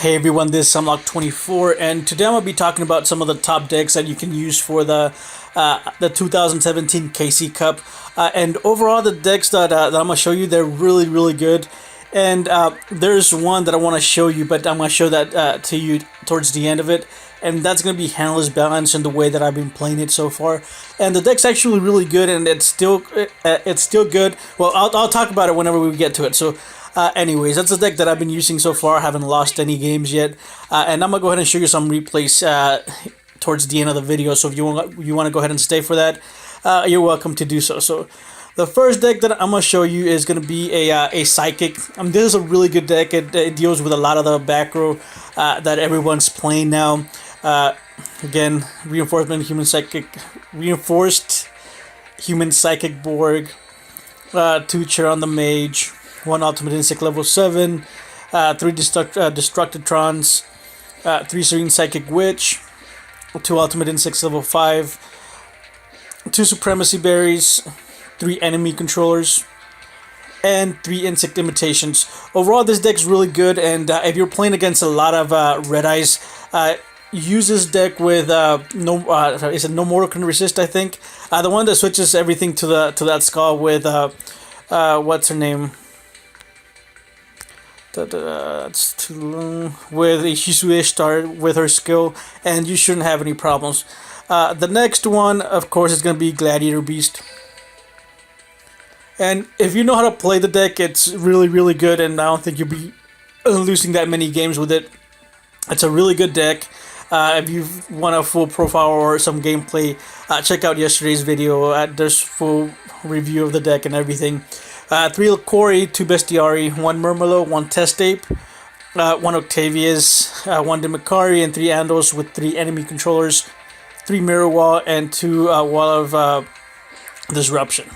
Hey everyone, this is Unlock24, and today I'm gonna be talking about some of the top decks that you can use for the 2017 KC Cup. And overall, the decks that I'm gonna show you, they're really good. And there's one that I want to show you, but I'm gonna show that to you towards the end of it. And that's gonna be Handless Balance and the way that I've been playing it so far. And the deck's actually really good, and it's still good. Well, I'll talk about it whenever we get to it. So. Anyways, that's the deck that I've been using so far. I haven't lost any games yet, and I'm gonna go ahead and show you some replays towards the end of the video. So if you want to go ahead and stay for that, you're welcome to do so. So the first deck that I'm gonna show you is gonna be a Psychic. This is a really good deck. It deals with a lot of the back row that everyone's playing now. Again, reinforced human psychic Borg, 2 Chair on the Mage. 1 Ultimate Insect level 7, 3 Destructitrons, 3 Serene Psychic Witch, 2 Ultimate Insects level 5, 2 Supremacy Berries, 3 Enemy Controllers, and 3 Insect Imitations. Overall, this deck's really good, and if you're playing against a lot of Red Eyes, use this deck with no mortal can resist, I think. The one that switches everything to that skull with what's her name? That's too long. With Ishizu Ishtar with her skill, and you shouldn't have any problems. The next one, of course, is going to be Gladiator Beast. And if you know how to play the deck, it's really good, and I don't think you'll be losing that many games with it. It's a really good deck. If you want a full profile or some gameplay, check out yesterday's video. There's full review of the deck and everything. 3 Quarry, 2 Bestiari, 1 Murmelo, 1 Testape, 1 Octavius, 1 Demakari, and 3 Andos with 3 enemy controllers, 3 Mirror Wall, and 2 Wall of Disruption.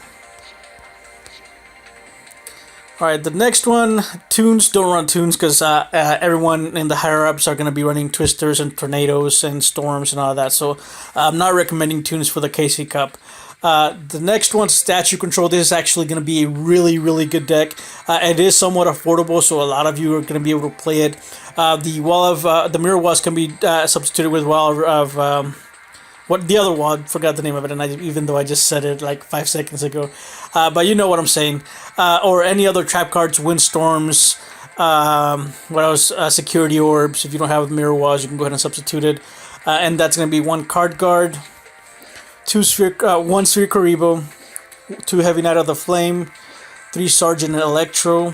Alright, the next one, Tunes. Don't run Tunes because everyone in the higher-ups are going to be running Twisters and Tornadoes and Storms and all that, so I'm not recommending Tunes for the KC Cup. The next one, Statue Control. This is actually going to be a really good deck. It is somewhat affordable, so a lot of you are going to be able to play it. The Mirror Walls can be substituted with Wall of what the other wall. I forgot the name of it, and even though I just said it like 5 seconds ago, but you know what I'm saying. Or any other trap cards, Windstorms. What else? Security Orbs. If you don't have Mirror Walls, you can go ahead and substitute it, and that's going to be 1 Card Guard. 1 Sphere Karibo, 2 Heavy Knight of the Flame, 3 Sergeant Electro,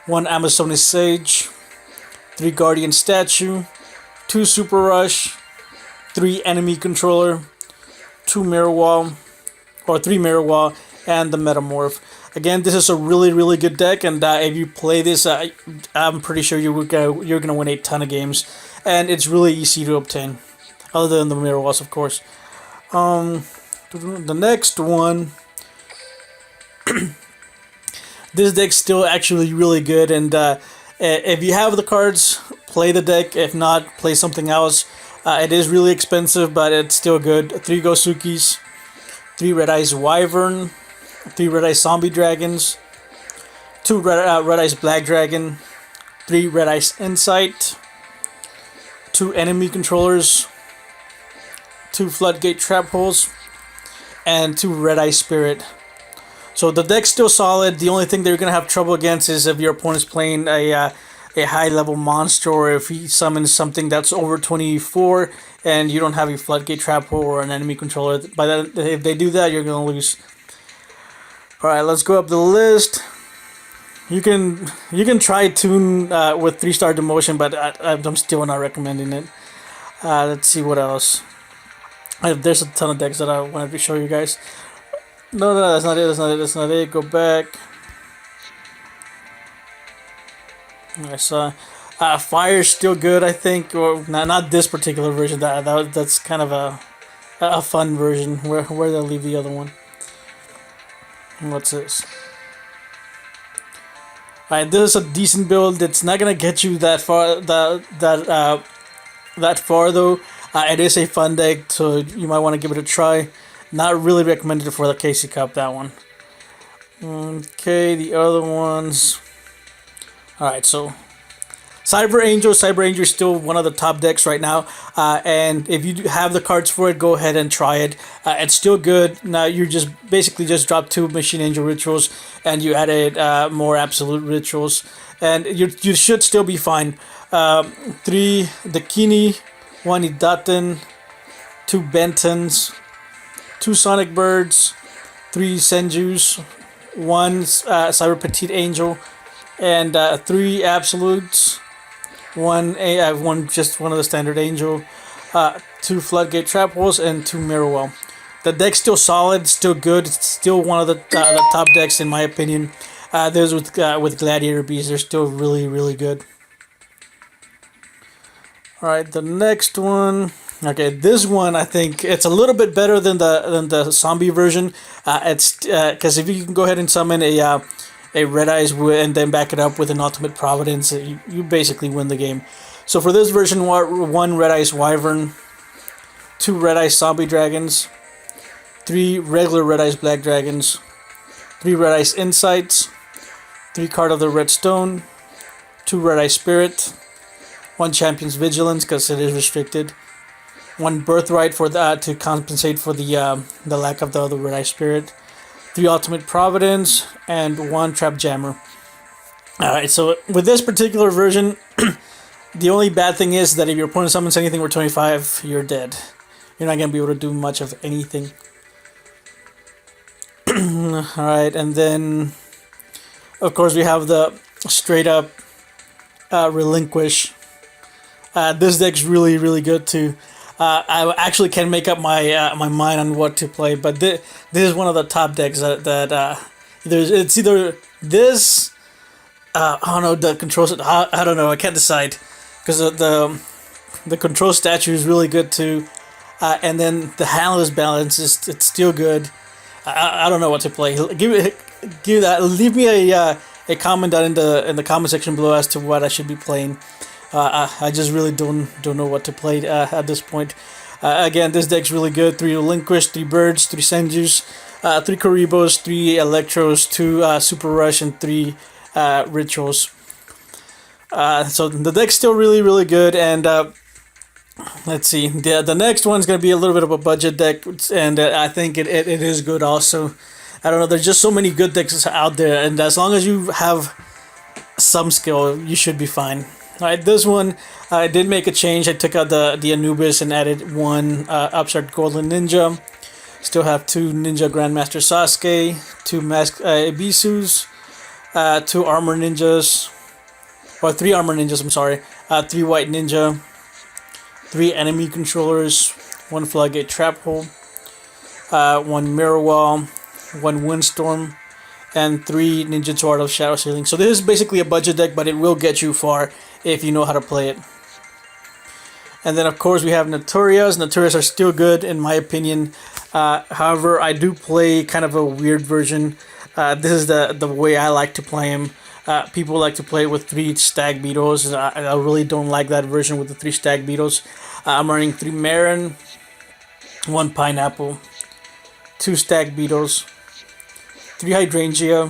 1 Amazoness Sage, 3 Guardian Statue, 2 Super Rush, 3 Enemy Controller, 2 Mirror Wall, or 3 Mirror Wall, and the Metamorph. Again, this is a really good deck, and if you play this, I'm pretty sure you're gonna win a ton of games, and it's really easy to obtain, other than the Mirror Walls, of course. The next one, this deck's still actually really good, and if you have the cards, play the deck. If not, play something else. It is really expensive, but it's still good. 3 Gosukis, 3 Red Eyes Wyvern, 3 Red Eyes Zombie Dragons, 2 Red Eyes Black Dragon, 3 Red Eyes Insight, 2 Enemy Controllers, 2 Floodgate Trap Holes, and 2 Red Eye Spirit. So the deck's still solid. The only thing that you're going to have trouble against is if your opponent's playing a high level monster, or if he summons something that's over 24 and you don't have a Floodgate Trap Hole or an enemy controller. By that, if they do that, you're going to lose. Alright, let's go up the list. You can try Tune with 3-star demotion, but I'm still not recommending it. Let's see what else. There's a ton of decks that I wanted to show you guys. No, that's not it. Go back. I saw Fire's still good, I think. Or not this particular version. That's kind of a fun version. Where did I leave the other one? What's this? Alright, this is a decent build. It's not gonna get you that far. That far though. It is a fun deck, so you might want to give it a try. Not really recommended for the KC Cup, that one. Okay, the other ones. Alright, so Cyber Angel is still one of the top decks right now. And if you have the cards for it, go ahead and try it. It's still good. Now you just basically just drop 2 Machine Angel rituals, and you added more absolute rituals, and you should still be fine. 3 Dakini, 1 Idaten, 2 Bentons, 2 Sonic Birds, 3 Senjus, 1 Cyber Petite Angel, and 3 Absolutes, one of the standard Angel, 2 Floodgate Trap Holes, and 2 Mirrorwell. The deck's still solid, still good. It's still one of the top decks in my opinion. Those with Gladiator Bees, they're still really, really good. All right, the next one. Okay, this one I think it's a little bit better than the zombie version. It's because if you can go ahead and summon a Red Eyes and then back it up with an Ultimate Providence, you basically win the game. So for this version, 1 Red Eyes Wyvern, 2 Red Eyes Zombie Dragons, 3 regular Red Eyes Black Dragons, 3 Red Eyes Insights, 3 Card of the Red Stone, 2 Red Eyes Spirit, 1 Champion's Vigilance because it is restricted, 1 Birthright to compensate for the lack of the other Red Eyes Spirit, 3 Ultimate Providence, and 1 Trap Jammer. Alright, so with this particular version, the only bad thing is that if your opponent summons anything for 25, you're dead. You're not going to be able to do much of anything. Alright, and then, of course, we have the straight up Relinquish. This deck's really, really good too. I actually can make up my mind on what to play, but this is one of the top decks that it's either this. I don't know, the control. I don't know. I can't decide because the control statue is really good too, and then the handler's balance it's still good. I don't know what to play. Give that. Leave me a comment down in the comment section below as to what I should be playing. I just really don't know what to play at this point. Again, this deck's really good. 3 Relinquished, 3 Birds, 3 Senjus, 3 Karibos, 3 Electros, 2 Super Rush, and 3 Rituals. So the deck's still really, really good. And let's see. The next one's going to be a little bit of a budget deck. And I think it is good also. I don't know. There's just so many good decks out there. And as long as you have some skill, you should be fine. Alright, this one, I did make a change. I took out the Anubis and added 1 Upstart Golden Ninja. Still have 2 Ninja Grandmaster Sasuke, 2 Mask Ibisus, 2 Armor Ninjas, or 3 Armor Ninjas, I'm sorry, 3 White Ninja, 3 Enemy Controllers, 1 Floodgate Trap Hole, 1 Mirror Wall, 1 Windstorm, and 3 Ninjutsu Art of Shadow Sealing. So this is basically a budget deck, but it will get you far if you know how to play it. And then of course we have Naturias. Naturias are still good in my opinion. However, I do play kind of a weird version. This is the way I like to play him. People like to play with 3 Stag Beetles. I really don't like that version with the 3 Stag Beetles. I'm running 3 Marin, 1 Pineapple, 2 Stag Beetles, 3 Hydrangea,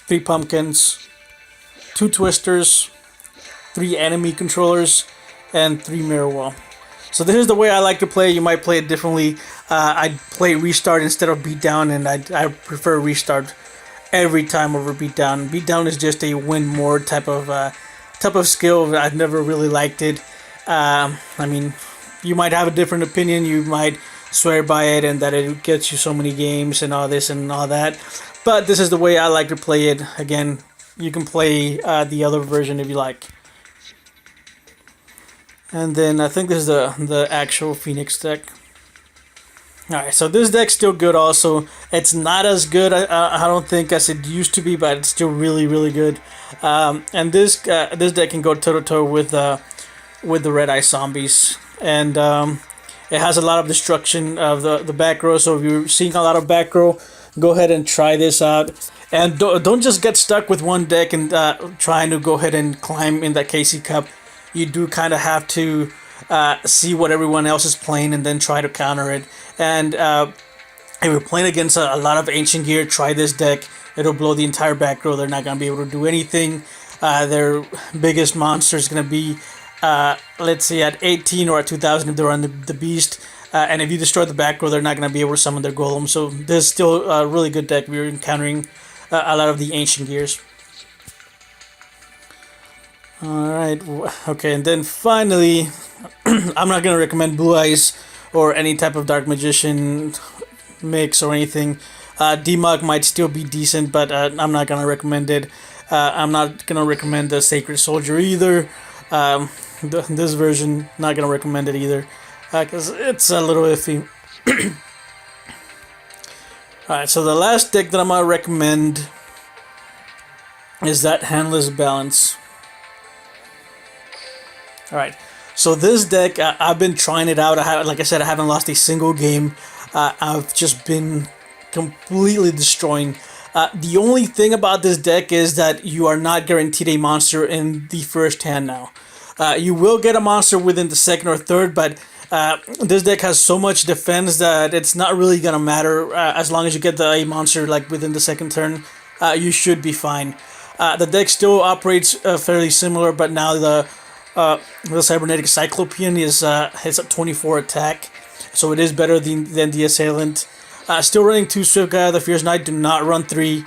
3 Pumpkins, 2 Twisters, 3 Enemy Controllers, and 3 Mirror Wall. So this is the way I like to play. You might play it differently. I play Restart instead of Beatdown, and I prefer Restart every time over Beatdown. Beatdown is just a win more type of skill. I've never really liked it. I mean, you might have a different opinion. You might swear by it and that it gets you so many games and all this and all that. But this is the way I like to play it. Again, you can play the other version if you like. And then I think this is the actual Phoenix deck. Alright, so this deck's still good also. It's not as good, I don't think, as it used to be, but it's still really, really good. And this deck can go toe-to-toe with the Red Eye Zombies. And it has a lot of destruction of the back row, so if you're seeing a lot of back row, go ahead and try this out. And don't just get stuck with one deck and trying to go ahead and climb in that KC Cup. You do kind of have to see what everyone else is playing and then try to counter it. And if you're playing against a lot of ancient gear, try this deck. It'll blow the entire back row. They're not going to be able to do anything. their biggest monster is going to be, let's say, at 18 or at 2000 if they're on the beast. And if you destroy the back row, they're not going to be able to summon their golem. So this is still a really good deck. We're encountering a lot of the ancient gears. Alright, okay, and then finally, I'm not going to recommend Blue Eyes or any type of Dark Magician mix or anything. Demog might still be decent, but I'm not going to recommend it. I'm not going to recommend the Sacred Soldier either. This version, not going to recommend it either, because it's a little iffy. Alright, so the last deck that I'm going to recommend is that Handless Balance. Alright, so this deck, I've been trying it out. Like I said, I haven't lost a single game. I've just been completely destroying. The only thing about this deck is that you are not guaranteed a monster in the first hand now. You will get a monster within the second or third, but this deck has so much defense that it's not really going to matter. As long as you get a monster like within the second turn, you should be fine. The deck still operates fairly similar, but now the Cybernetic Cyclopean is has a 24 attack, so it is better than the Assailant. Still running 2 Swift Guy of the Fierce Knight. Do not run 3.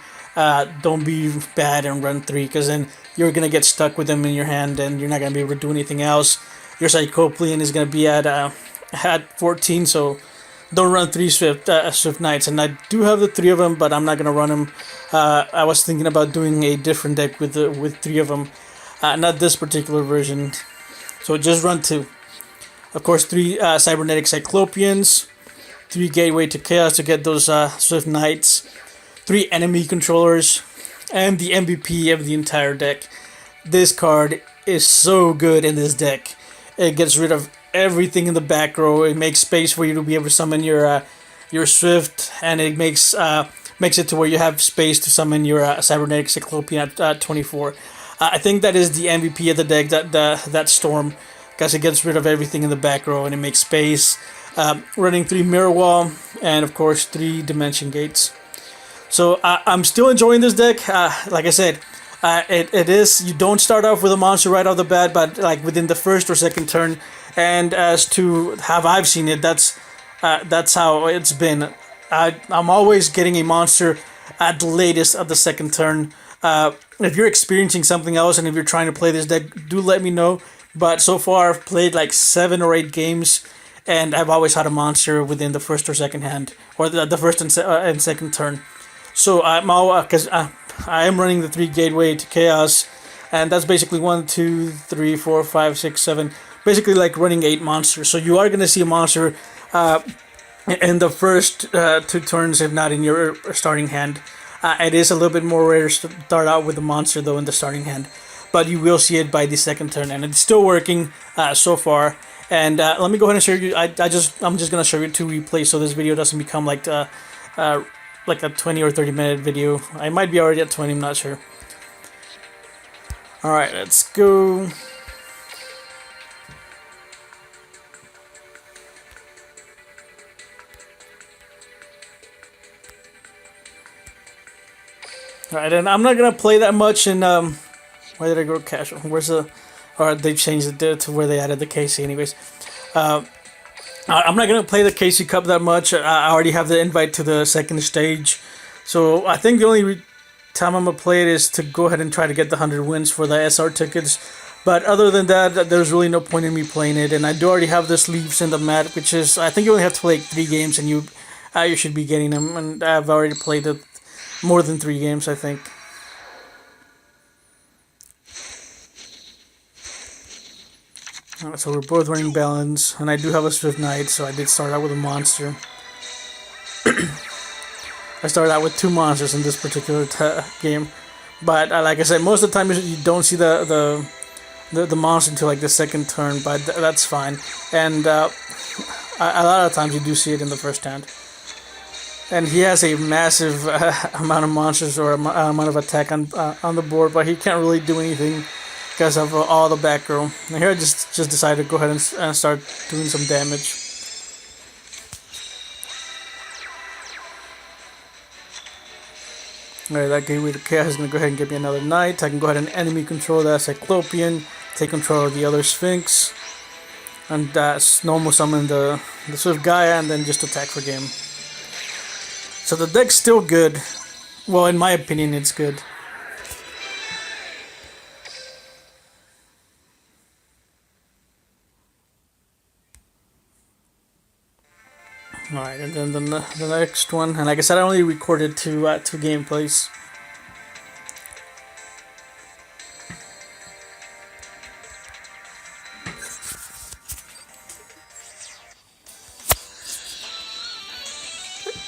Don't be bad and run 3, because then you're going to get stuck with them in your hand and you're not going to be able to do anything else. Your Cyclopean is going to be at 14, so don't run 3 Swift Knights. And I do have the 3 of them, but I'm not going to run them. I was thinking about doing a different deck with 3 of them. Not this particular version. So just run 2. Of course, 3 Cybernetic Cyclopeans, 3 Gateway to Chaos to get those Swift Knights, 3 enemy controllers, and the MVP of the entire deck. This card is so good in this deck. It gets rid of everything in the back row. It makes space for you to be able to summon your Swift, and it makes it to where you have space to summon your Cybernetic Cyclopean at 24. I think that is the MVP of the deck, that Storm, because it gets rid of everything in the back row and it makes space. Running 3 Mirror Wall and of course 3 Dimension Gates. So I'm still enjoying this deck. Like I said, it is, you don't start off with a monster right off the bat, but like within the first or second turn. And as to how I've seen it, that's how it's been. I'm always getting a monster at the latest of the second turn. If you're experiencing something else and if you're trying to play this deck, do let me know. But so far, I've played like 7 or 8 games, and I've always had a monster within the first or second hand, or the first and second turn. So I'm all, because I am running the 3 Gateway to Chaos, and that's basically 1, 2, 3, 4, 5, 6, 7. Basically, like running 8 monsters. So you are gonna see a monster in the first 2 turns, if not in your starting hand. It is a little bit more rare to start out with a monster though in the starting hand, but you will see it by the second turn, and it's still working so far. And let me go ahead and show you. I'm just gonna show you 2 replays, so this video doesn't become like a 20 or 30 minute video. I might be already at 20. I'm not sure. All right, let's go. Alright, and I'm not gonna play that much in where did I go casual? Where's the, or they changed it to where they added the KC anyways. I'm not gonna play the KC Cup that much. I already have the invite to the second stage, so I think the only time I'm gonna play it is to go ahead and try to get the 100 wins for the SR tickets. But other than that, there's really no point in me playing it, and I do already have the sleeves in the mat, which is, I think you only have to play 3 games and you should be getting them, and I've already played it more than 3 games, I think. Alright, so we're both running Balance, and I do have a Swift Knight, so I did start out with a monster. I started out with 2 monsters in this particular game, but like I said, most of the time you don't see the monster until like the second turn, but that's fine. And a lot of times you do see it in the first hand. And he has a massive amount of monsters or amount of attack on the board, but he can't really do anything because of all the back row. And here I just decided to go ahead and start doing some damage. Alright, that Gateway to Chaos is going to go ahead and give me another Knight. I can go ahead and enemy control that Cyclopean, take control of the other Sphinx, and normal summon the Swift Gaia, and then just attack for game. So the deck's still good. Well, in my opinion, it's good. Alright, and then the next one, and like I said, I only recorded two gameplays.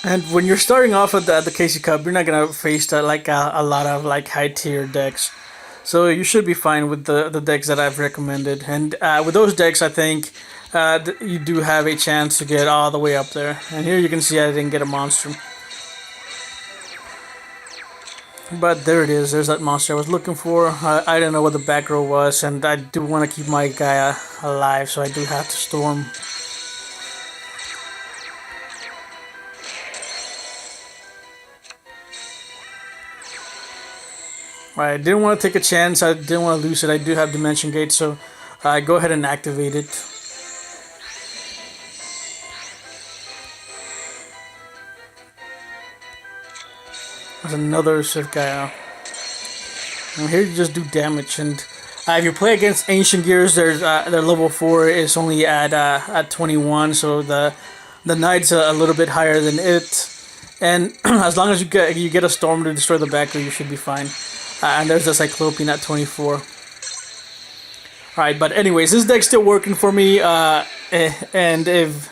And when you're starting off at the KC Cup, you're not gonna face a lot of like high tier decks, so you should be fine with the decks that I've recommended. And with those decks, I think you do have a chance to get all the way up there. And here you can see I didn't get a monster, but there it is. There's that monster I was looking for. I didn't know what the back row was, and I do want to keep my Gaia alive, so I do have to storm. I didn't want to take a chance. I didn't want to lose it. I do have Dimension Gate, so I go ahead and activate it. There's another Swift Gaia. And here you just do damage. And if you play against Ancient Gears, their level 4 is only at 21, so the Knight's a little bit higher than it. And as long as you get a Storm to destroy the back row, you should be fine. And there's the Cyclopean at 24. Alright, but anyways, this deck's still working for me. And if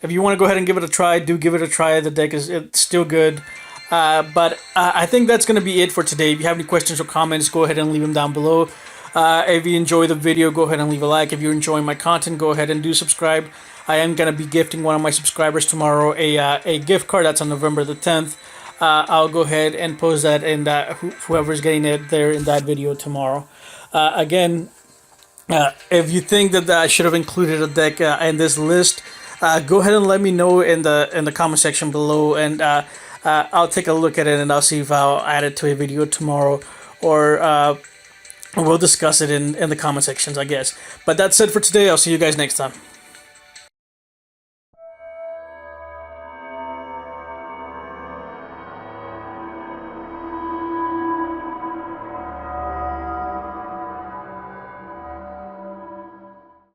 you want to go ahead and give it a try, do give it a try. The deck it's still good. But I think that's going to be it for today. If you have any questions or comments, go ahead and leave them down below. If you enjoy the video, go ahead and leave a like. If you're enjoying my content, go ahead and do subscribe. I am going to be gifting one of my subscribers tomorrow a gift card. That's on November the 10th. I'll go ahead and post that, and whoever's getting it there in that video tomorrow. Again, if you think that I should have included a deck in this list, go ahead and let me know in the comment section below, and I'll take a look at it, and I'll see if I'll add it to a video tomorrow, or we'll discuss it in the comment sections, I guess. But that's it for today. I'll see you guys next time.